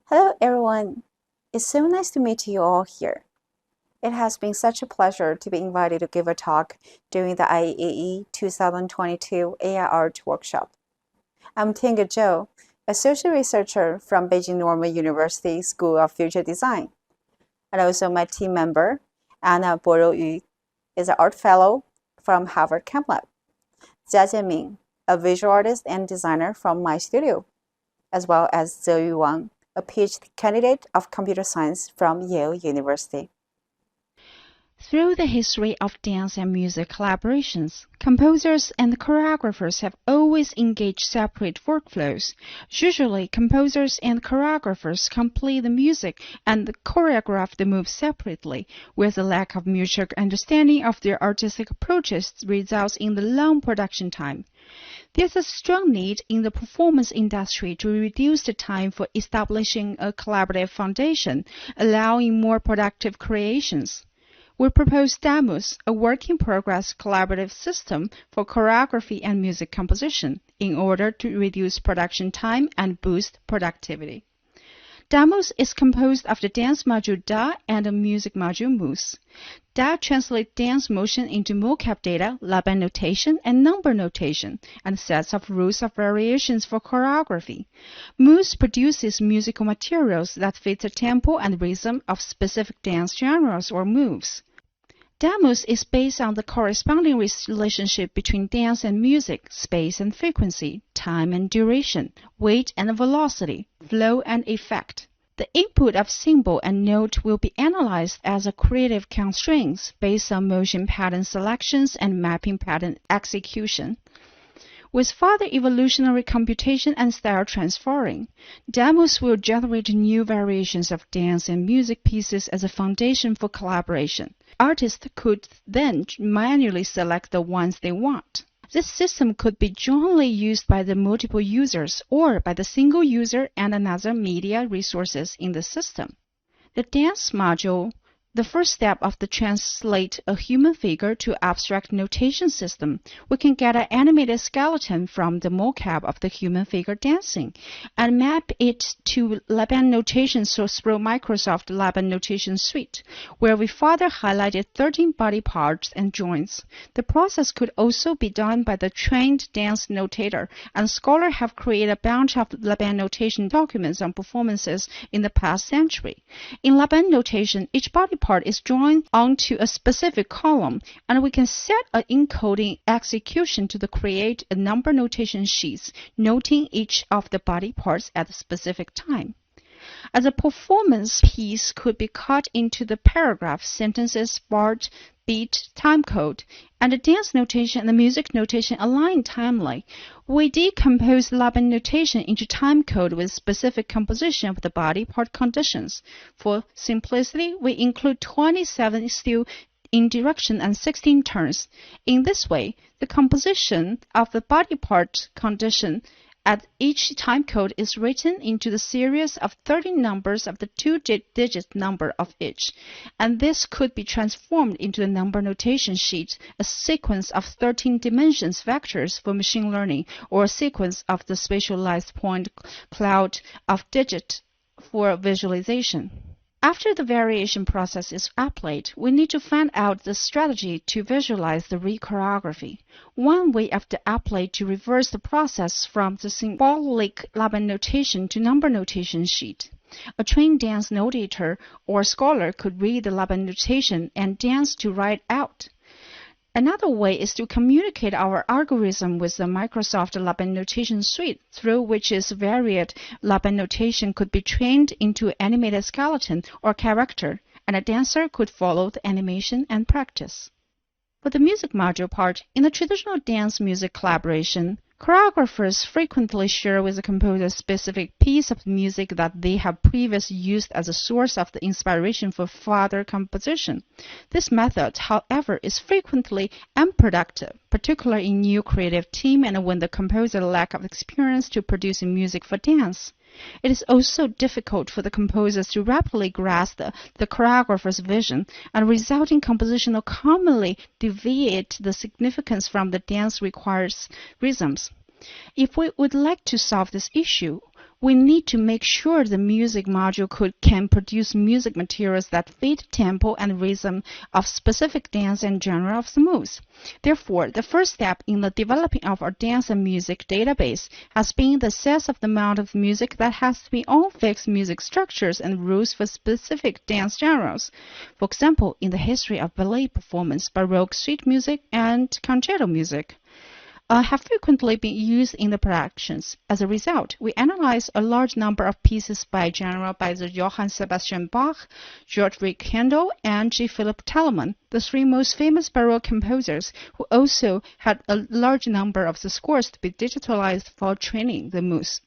Hello everyone. It's so nice to meet you all here. It has been such a pleasure to be invited to give a talk during the IEEE 2022 AI Art Workshop. I'm Tiange Zhou, Associate Researcher from Beijing Normal University School of Future Design. And also my team member, Borou is an art fellow from Harvard Camp Lab. Jiajian, a visual artist and designer from my studio, as well as Zeyu Wang, a PhD candidate of computer science from Yale University. Through the history of dance and music collaborations, composers and choreographers have always engaged separate workflows. Usually, composers and choreographers complete the music and choreograph the moves separately, where the lack of mutual understanding of their artistic approaches results in the long production time. There's a strong need in the performance industry to reduce the time for establishing a collaborative foundation, allowing more productive creations. We propose DAMUS, a work-in-progress collaborative system for choreography and music composition, in order to reduce production time and boost productivity. DAMUS is composed of the dance module DA and the music module MUS. DA translates dance motion into mocap data, Laban notation, and number notation, and sets of rules of variations for choreography. MUS produces musical materials that fit the tempo and rhythm of specific dance genres or moves. DAMUS is based on the corresponding relationship between dance and music, space and frequency, time and duration, weight and velocity, flow and effect. The input of symbol and note will be analyzed as a creative constraints based on motion pattern selections and mapping pattern execution. With further evolutionary computation and style transferring, DAMUS will generate new variations of dance and music pieces as a foundation for collaboration. Artists could then manually select the ones they want. This system could be jointly used by the multiple users or by the single user and another media resources in the system. The dance module, the first step of the translate a human figure to abstract notation system, we can get an animated skeleton from the mocap of the human figure dancing and map it to Laban notation source through Microsoft Laban notation suite, where we further highlighted 13 body parts and joints. The process could also be done by the trained dance notator, and scholars have created a bunch of Laban notation documents on performances in the past century. In Laban notation, each body part is joined onto a specific column, and we can set an encoding execution to create a number notation sheets, noting each of the body parts at a specific time. As a performance piece could be cut into the paragraph, sentences, part, beat, time code, and the dance notation and the music notation align timely. We decompose Laban notation into time code with specific composition of the body part conditions. For simplicity, we include 27 still in direction and 16 turns. In this way, the composition of the body part condition at each time code is written into the series of 13 numbers of the two-digit number of each, and this could be transformed into a number notation sheet, a sequence of 13 dimensions vectors for machine learning, or a sequence of the spatialized point cloud of digit for visualization. After the variation process is applied, we need to find out the strategy to visualize the re-choreography. One way of the apply to reverse the process from the symbolic Laban notation to number notation sheet. A trained dance notator or scholar could read the Laban notation and dance to write out. Another way is to communicate our algorithm with the Microsoft Laban notation suite, through which is varied Laban notation could be trained into animated skeleton or character, and a dancer could follow the animation and practice. For the music module part, in the traditional dance music collaboration, choreographers frequently share with the composer a specific piece of music that they have previously used as a source of the inspiration for further composition. This method, however, is frequently unproductive, particularly in new creative team and when the composer lacks experience to producing music for dance. It is also difficult for the composers to rapidly grasp the choreographer's vision, and resulting composition will commonly deviate the significance from the dance requires rhythms. If we would like to solve this issue, we need to make sure the music module can produce music materials that fit tempo and rhythm of specific dance and genre of the moves. Therefore, the first step in the developing of our dance and music database has been the set of the amount of music that has to be all fixed music structures and rules for specific dance genres. For example, in the history of ballet performance, Baroque street music and concerto music have frequently been used in the productions. As a result, we analyzed a large number of pieces by genre by the Johann Sebastian Bach, George Friedrich Handel, and G. Philipp Telemann, the three most famous Baroque composers, who also had a large number of the scores to be digitalized for training the MUSE.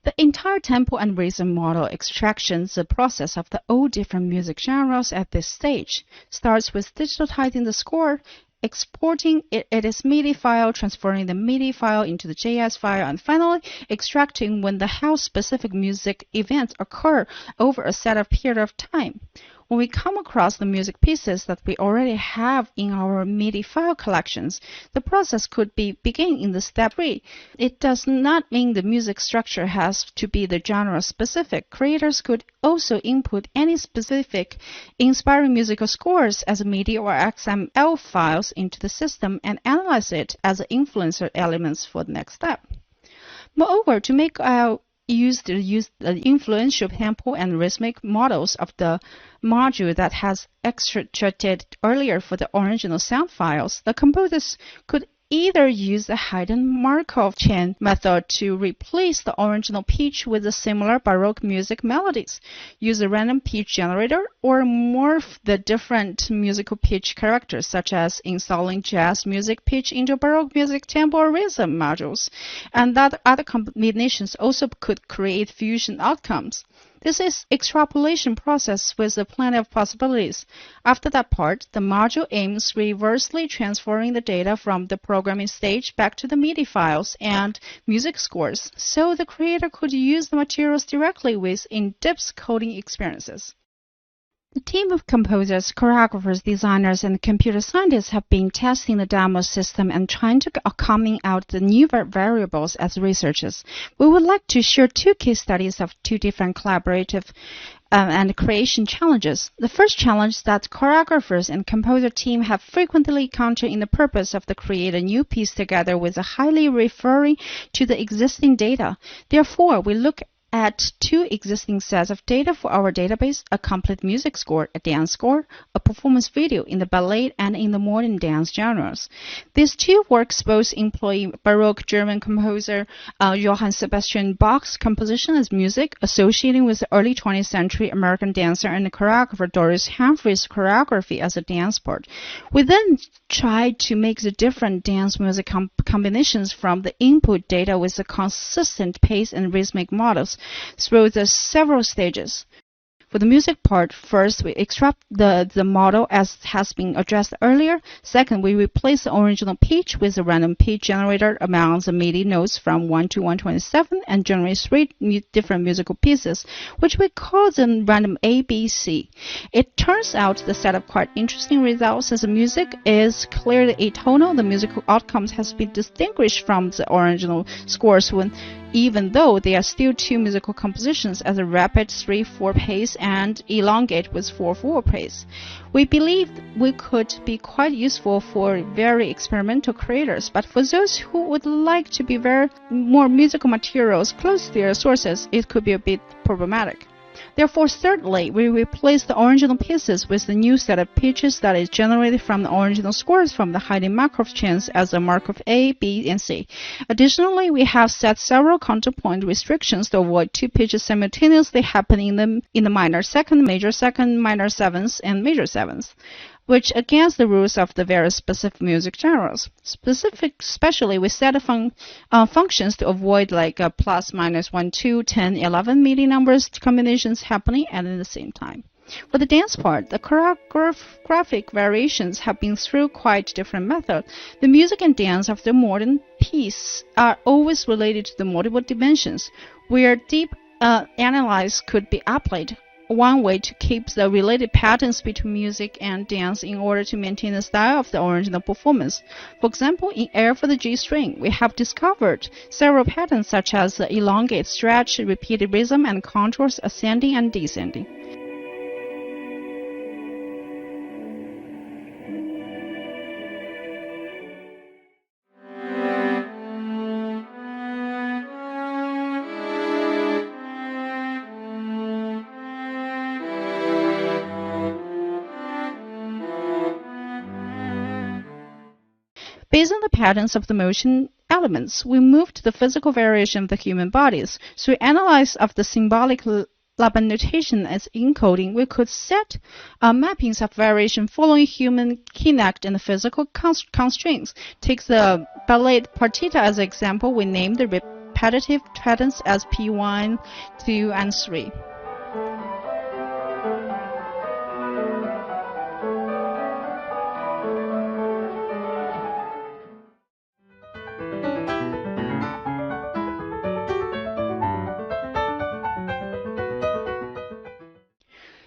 The entire tempo and rhythm model extractions the process of the all different music genres at this stage, starts with digitizing the score, exporting it as MIDI file, transferring the MIDI file into the JS file, and finally extracting when the how specific music events occur over a set of period of time. When we come across the music pieces that we already have in our MIDI file collections, the process could begin in the step 3. It does not mean the music structure has to be the genre specific. Creators could also input any specific inspiring musical scores as MIDI or XML files into the system and analyze it as influencer elements for the next step. Moreover, to make use the influential tempo and rhythmic models of the module that has extracted earlier for the original sound files, the composers could either use the hidden Markov chain method to replace the original pitch with a similar Baroque music melodies, use a random pitch generator, or morph the different musical pitch characters, such as installing jazz music pitch into Baroque music tempo or rhythm modules, and that other combinations also could create fusion outcomes. This is extrapolation process with plenty of possibilities. After that part, the module aims reversely transferring the data from the programming stage back to the MIDI files and music scores, so the creator could use the materials directly with in-depth coding experiences. The team of composers, choreographers, designers, and computer scientists have been testing the DAMUS system and trying to coming out the new variables as researchers. We would like to share two case studies of two different collaborative and creation challenges. The first challenge that choreographers and composer team have frequently encountered in the purpose of to create a new piece together with a highly referring to the existing data. Therefore, we look at two existing sets of data for our database: a complete music score, a dance score, a performance video in the ballet and in the modern dance genres. These two works both employ Baroque German composer Johann Sebastian Bach's composition as music, associating with the early 20th century American dancer and choreographer Doris Humphrey's choreography as a dance part. We then tried to make the different dance music combinations from the input data with a consistent pace and rhythmic models through the several stages. For the music part, first we extract the model as has been addressed earlier. Second, we replace the original pitch with a random pitch generator among the MIDI notes from 1 to 127 and generate three different musical pieces, which we call them random A, B, C. It turns out the set of quite interesting results as the music is clearly atonal. The musical outcomes has been distinguished from the original scores even though they are still two musical compositions as a rapid 3/4 pace and elongate with 4/4 pace. We believe we could be quite useful for very experimental creators, but for those who would like to be more musical materials close to their sources, it could be a bit problematic. Therefore, thirdly, we replace the original pieces with the new set of pitches that is generated from the original scores from the hidden Markov chains as a Markov A, B, and C. Additionally, we have set several counterpoint restrictions to avoid two pitches simultaneously happening in the minor second, minor sevenths, and major sevenths, which against the rules of the various specific music genres. Especially we set functions to avoid like a plus, minus, 1, 2, 10, 11 MIDI numbers combinations happening at the same time. For the dance part, the choreographic variations have been through quite different methods. The music and dance of the modern piece are always related to the multiple dimensions, where deep analysis could be applied. one way to keep the related patterns between music and dance in order to maintain the style of the original performance. For example, in Air for the G string, we have discovered several patterns such as the elongate, stretch, repeated rhythm, and contours ascending and descending. Based on the patterns of the motion elements, we moved the physical variation of the human bodies. Through analysis of the symbolic Laban notation as encoding, we could set mappings of variation following human kinect and physical constraints. Take the ballet partita as an example. We named the repetitive patterns as P1, 2, and 3.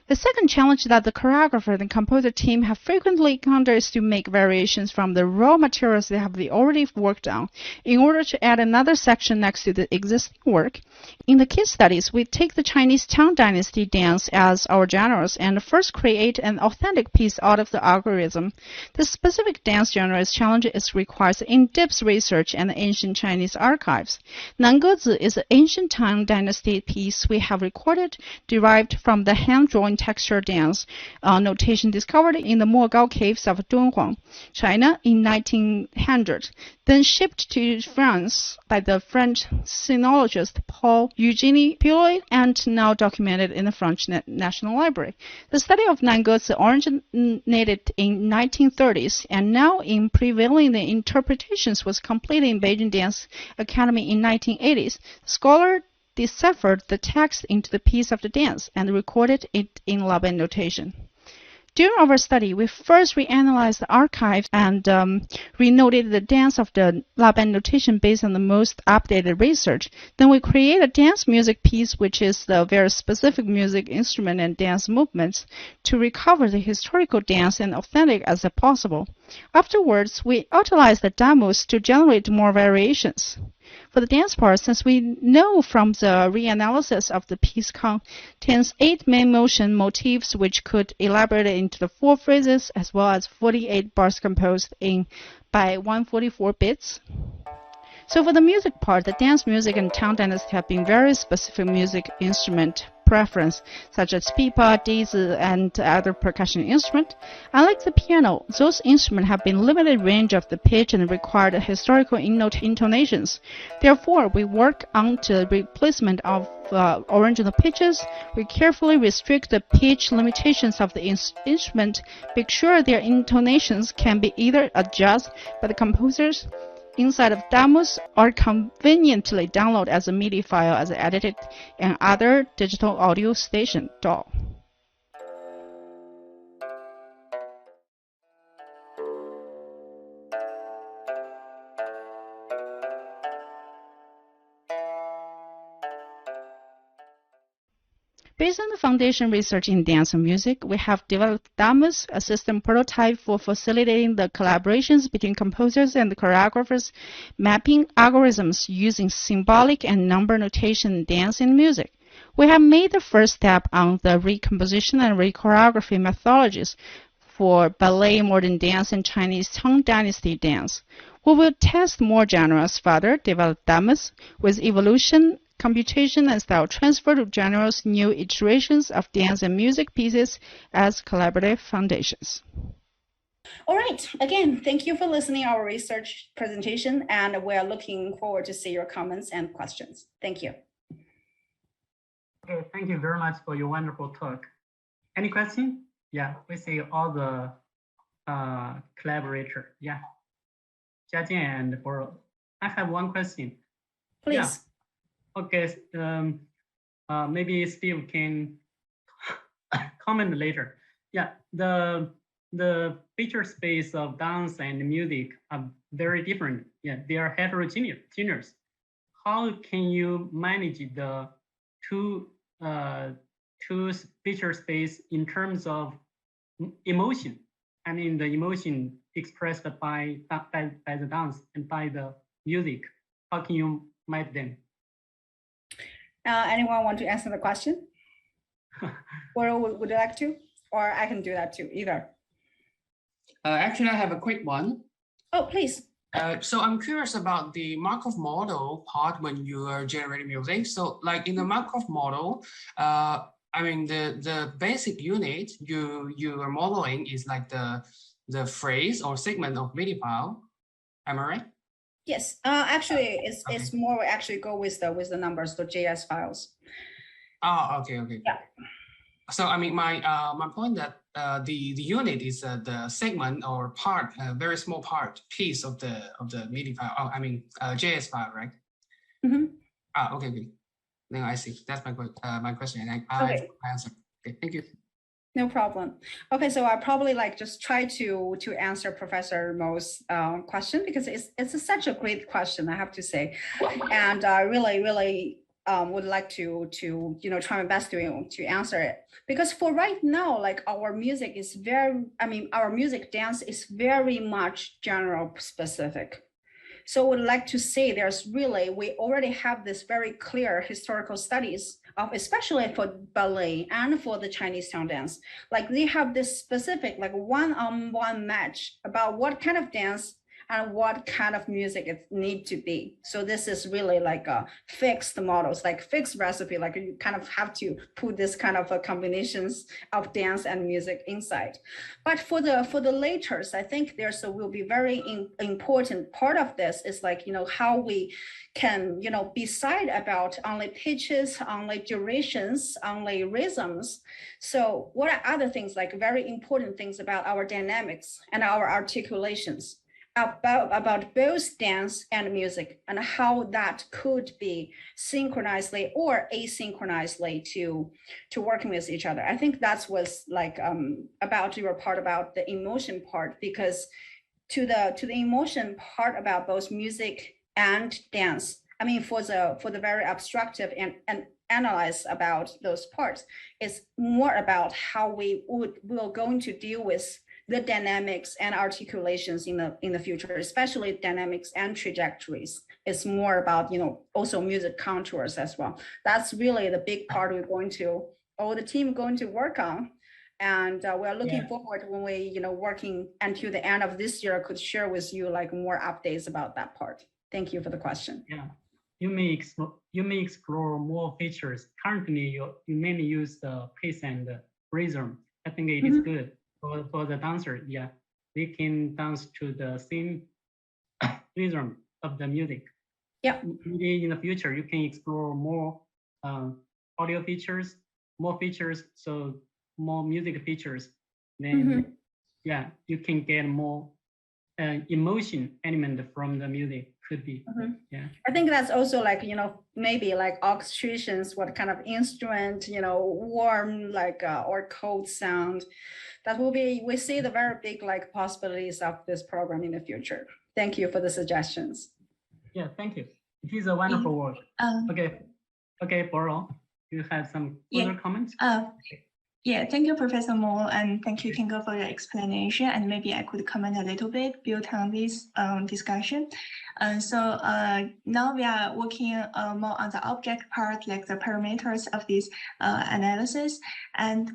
The second challenge that the choreographer and composer team have frequently encountered is to make variations from the raw materials they have already worked on in order to add another section next to the existing work. In the case studies, we take the Chinese Tang Dynasty dance as our genres and first create an authentic piece out of the algorithm. This specific dance genre is challenging. It requires in-depth research and ancient Chinese archives. Nangezi is an ancient Tang Dynasty piece we have recorded, derived from the hand-drawn texture dance notation discovered in the Mogao caves of Dunhuang, China in 1900, then shipped to France by the French sinologist Paul Eugenie Pilloy and now documented in the French National Library. The study of Nangezi originated in 1930s and now in prevailing interpretations was completed in Beijing Dance Academy in 1980s. The scholar deciphered the text into the piece of the dance and recorded it in Laban notation. During our study, we first reanalyzed the archives and renoted the dance of the Laban notation based on the most updated research. Then we create a dance music piece, which is the very specific music instrument and dance movements, to recover the historical dance and authentic as possible. Afterwards, we utilized the DAMUS to generate more variations. For the dance part, since we know from the reanalysis of the piece contains 8 main motion motifs which could elaborate into the 4 phrases as well as 48 bars composed by 144 bits. So for the music part, the dance music and Tang Dynasty have been very specific music instrument preference, such as pipa, dizi, and other percussion instruments. Unlike the piano, those instruments have been limited range of the pitch and required historical intonations. Therefore, we work on the replacement of original pitches. We carefully restrict the pitch limitations of the instrument, make sure their intonations can be either adjusted by the composers inside of DAMUS or conveniently download as a MIDI file as edited in other digital audio station DAW. Based on the foundation research in dance and music, we have developed DAMUS, a system prototype for facilitating the collaborations between composers and the choreographers, mapping algorithms using symbolic and number notation in dance and music. We have made the first step on the recomposition and re-choreography methodologies for ballet, modern dance, and Chinese Tang Dynasty dance. We will test more genres further, develop DAMUS with evolution, computation, and style transfer to genres, new iterations of dance and music pieces as collaborative foundations. All right. Again, thank you for listening to our research presentation, and we are looking forward to see your comments and questions. Thank you. Okay, thank you very much for your wonderful talk. Any question? Yeah, we see all the collaborator. Yeah, Jiajian and Borou. I have one question. Please. Yeah. Okay, maybe Steve can comment later. Yeah, the feature space of dance and music are very different. Yeah, they are heterogeneous. How can you manage the two to feature space in terms of emotion. I mean, the emotion expressed by the dance and by the music. How can you map them? Anyone want to answer the question? Or would you like to? Or I can do that too, either. Actually, I have a quick one. Oh, please. So I'm curious about the Markov model part when you are generating music. So like in the Markov model, I mean, the basic unit you are modeling is like the phrase or segment of MIDI file. Am I right? Yes, actually, it's more actually go with the numbers, the JS files. Oh, okay. Yeah. So I mean, my point that the unit is the segment or part, a very small part piece of the MIDI file. Oh, I mean JS file, right? Mm-hmm. Okay, good. Then I see. That's my question, and I Okay. have my answer. Okay, thank you. No problem. Okay, so I probably like just try to answer Professor Mo's question, because it's such a great question, I have to say, and I really would like to try my best to answer it, because for right now, like our music is our music dance is very much general specific. So I would like to say we already have this very clear historical studies of, especially for ballet and for the Chinese town dance. Like they have this specific like one-on-one match about what kind of dance and what kind of music it need to be. So this is really like a fixed models, like fixed recipe, like you kind of have to put this kind of a combinations of dance and music inside. But for the laters, I think will be very important part of this is like, how we can, beside about only pitches, only durations, only rhythms. So what are other things, like very important things about our dynamics and our articulations? About both dance and music, and how that could be synchronously or asynchronously to working with each other. I think that was like about your part about the emotion part, because to the emotion part about both music and dance, I mean for the very abstractive and analyze about those parts, it's more about how we're going to deal with the dynamics and articulations in the future, especially dynamics and trajectories. It's more about, also music contours as well. That's really the big part the team going to work on. And we're looking forward when we, working until the end of this year, could share with you like more updates about that part. Thank you for the question. Yeah, you may explore more features. Currently, you mainly use the pace and rhythm. I think it is good. For the dancer, yeah, they can dance to the same rhythm of the music. Yeah. Maybe in the future, you can explore more audio features, so more music features. Then, yeah, you can get more emotion element from the music. Could be. Yeah. I think that's also like, maybe like orchestrations, what kind of instrument, warm like or cold sound. That will be, we see the very big like possibilities of this program in the future. Thank you for the suggestions. Yeah, thank you. It is a wonderful work. Okay, Borou, you have some further comments? Yeah, thank you, Professor Mo, and thank you, Kinga, for your explanation. And maybe I could comment a little bit, build on this discussion. So now we are working more on the object part, like the parameters of this analysis. And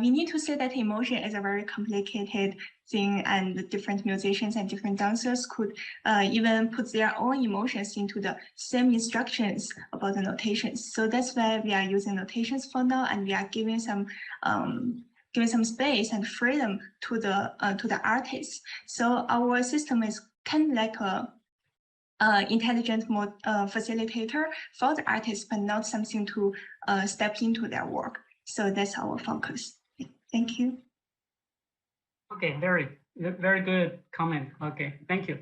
we need to say that emotion is a very complicated thing, and different musicians and different dancers could even put their own emotions into the same instructions about the notations. So that's why we are using notations for now, and we are giving some space and freedom to the artists. So our system is kind of like a intelligent facilitator for the artists, but not something to step into their work. So that's our focus. Thank you. Okay, very good comment. Okay, thank you.